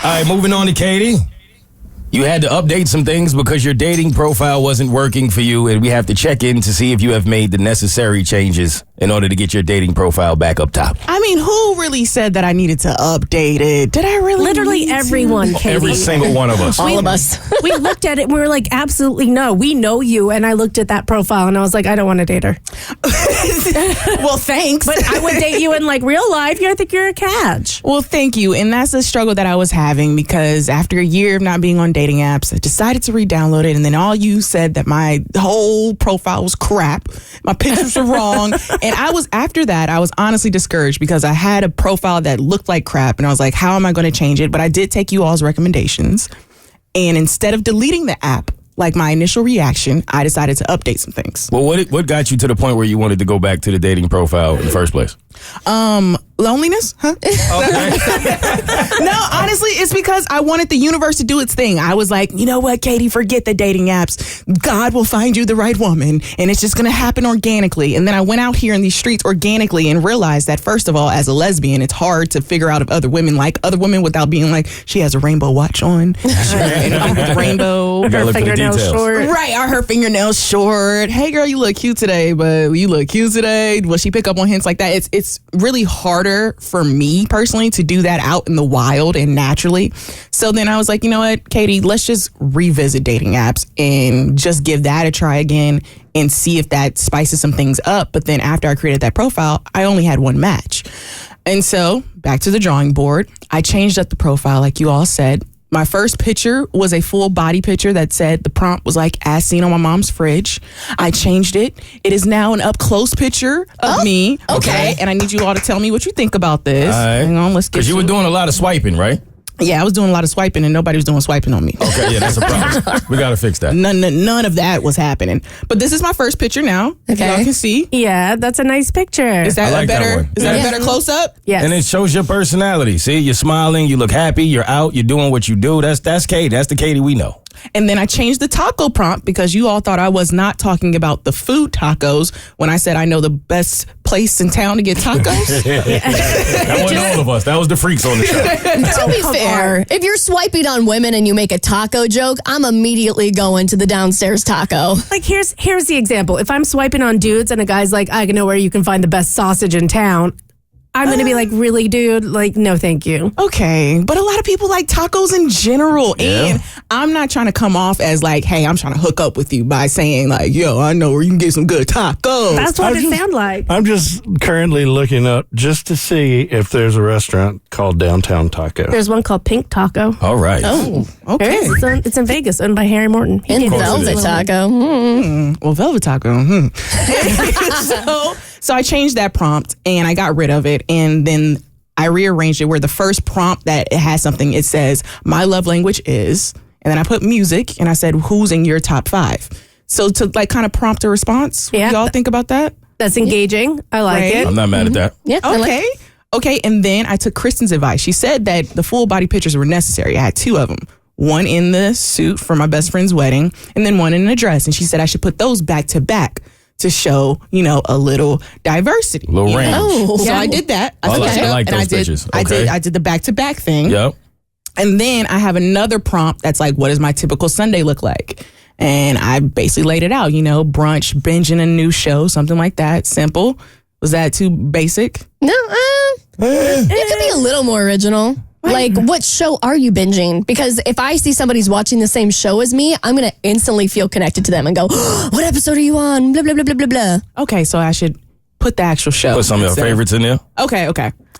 right, moving on to Keity. You had to update some things because your dating profile wasn't working for you, and we have to check in to see if you have made the necessary changes in order to get your dating profile back up top. I mean, who really said that I needed to update it? Did I really? Literally everyone, Keity. Every single one of us. All of us. We looked at it and we were like, absolutely no. We know you. And I looked at that profile and I was like, I don't want to date her. Well, thanks. But I would date you in like real life. I think you're a catch. Well, thank you. And that's a struggle that I was having because after a year of not being on dating apps, I decided to re-download it. And then all you said that my whole profile was crap. My pictures were wrong. And after that, I was honestly discouraged because I had a profile that looked like crap. And I was like, how am I going to change it? But I did take you all's recommendations. And instead of deleting the app, like my initial reaction, I decided to update some things. Well, what got you to the point where you wanted to go back to the dating profile in the first place? Loneliness? Huh? Okay. No, honestly, it's because I wanted the universe to do its thing. I was like, you know what, Keity, forget the dating apps. God will find you the right woman, and it's just going to happen organically. And then I went out here in these streets organically and realized that, first of all, as a lesbian, it's hard to figure out if other women like other women without being like, she has a rainbow watch on, and I'm with rainbow. Her fingernails short. Right, are her fingernails short? Hey, girl, you look cute today, but you look cute today. Will she pick up on hints like that? It's really harder for me personally to do that out in the wild and naturally. So then I was like, you know what, Keity, let's just revisit dating apps and just give that a try again and see if that spices some things up. But then after I created that profile, I only had one match. And so back to the drawing board, I changed up the profile like you all said. My first picture was a full body picture that said the prompt was like as seen on my mom's fridge. I changed it. It is now an up close picture of me. Okay. And I need you all to tell me what you think about this. All right. Hang on, let's get Because you were doing a lot of swiping, right? Yeah, I was doing a lot of swiping and nobody was doing swiping on me. Okay, yeah, that's a problem. We got to fix that. None of that was happening. But this is my first picture now. If y'all can see. Yeah, that's a nice picture. Is that I like a better that one. is that a better close up? Yes. And it shows your personality. See, you're smiling, you look happy, you're out, you're doing what you do. That's Keity. That's the Keity we know. And then I changed the taco prompt because you all thought I was not talking about the food tacos when I said I know the best place in town to get tacos. That wasn't all of us. That was the freaks on the show. To be fair, if you're swiping on women and you make a taco joke, I'm immediately going to the downstairs taco. Like, here's the example. If I'm swiping on dudes and a guy's like, I know where you can find the best sausage in town, I'm going to be like, really, dude? Like, no, thank you. Okay, but a lot of people like tacos in general. Yeah. And I'm not trying to come off as like, hey, I'm trying to hook up with you by saying like, yo, I know where you can get some good tacos. That's what it sounds like. I'm just currently looking up just to see if there's a restaurant called Downtown Taco. There's one called Pink Taco. All right. Oh, okay. It's in Vegas, owned by Harry Morton. He And gave us velvet a- taco. Well, velvet taco. So I changed that prompt and I got rid of it. And then I rearranged it where the first prompt that it has something, it says, my love language is, and then I put music and I said, who's in your top 5? So to like kind of prompt a response. Yeah. Y'all think about that? That's engaging. I like Right. it. I'm not mad at that. Yeah. I like- Okay. Okay. And then I took Kristen's advice. She said that the full body pictures were necessary. I had 2 of them. One in the suit for my best friend's wedding and then one in a dress. And she said I should put those back to back to show, a little diversity. A little range. Oh, So I did that. I like- switched it I up, like and those did, pictures. Okay. I did the back-to-back thing. Yep. And then I have another prompt that's like, what does my typical Sunday look like? And I basically laid it out, brunch, binging a new show, something like that. Simple. Was that too basic? No, it could be a little more original. Like, what show are you binging? Because if I see somebody's watching the same show as me, I'm going to instantly feel connected to them and go, what episode are you on? Blah, blah, blah, blah, blah, blah. Okay, so I should put the actual show. Put some of your favorites in there. Okay.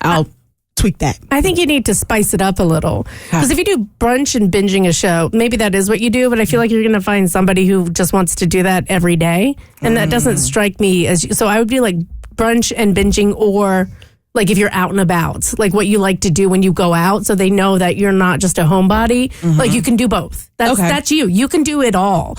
I'll tweak that. I think you need to spice it up a little. Because if you do brunch and binging a show, maybe that is what you do, but I feel like you're going to find somebody who just wants to do that every day. And that doesn't strike me as... So I would be like brunch and binging, or like if you're out and about, like what you like to do when you go out, so they know that you're not just a homebody. Like you can do both. That's you. You can do it all.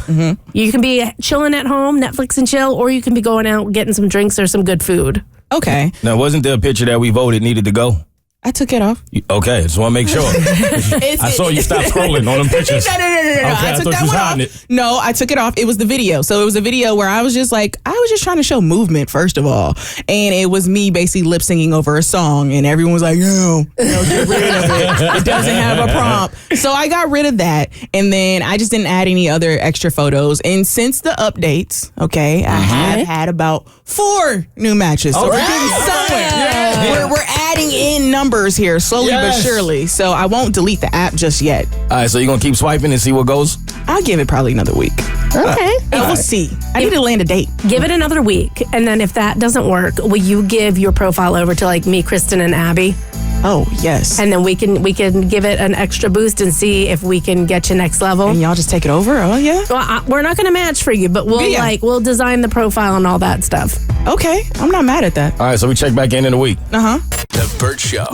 You can be chilling at home, Netflix and chill, or you can be going out getting some drinks or some good food. Okay. Now, wasn't there a picture that we voted needed to go? I took it off. Okay, just want to make sure. I saw you stop scrolling on them pictures. No. Okay, I took that one off. No, I took it off. It was the video. So it was a video where I was just trying to show movement, first of all. And it was me basically lip singing over a song. And everyone was like, no, get rid of it. It doesn't have a prompt. So I got rid of that. And then I just didn't add any other extra photos. And since the updates, okay, I have had about 4 new matches. So we're getting somewhere. Yeah. We're adding in numbers here slowly but surely. So I won't delete the app just yet. All right, so you're going to keep swiping and see what goes? I'll give it probably another week. Okay. And we'll see. I need to land a date. Give it another week. And then if that doesn't work, will you give your profile over to like me, Kristen, and Abby? Oh, yes. And then we can give it an extra boost and see if we can get you next level. And y'all just take it over? Oh, yeah? Well, we're not going to match for you, but we'll design the profile and all that stuff. Okay. I'm not mad at that. All right, so we check back in a week. Uh-huh. The Bert Show.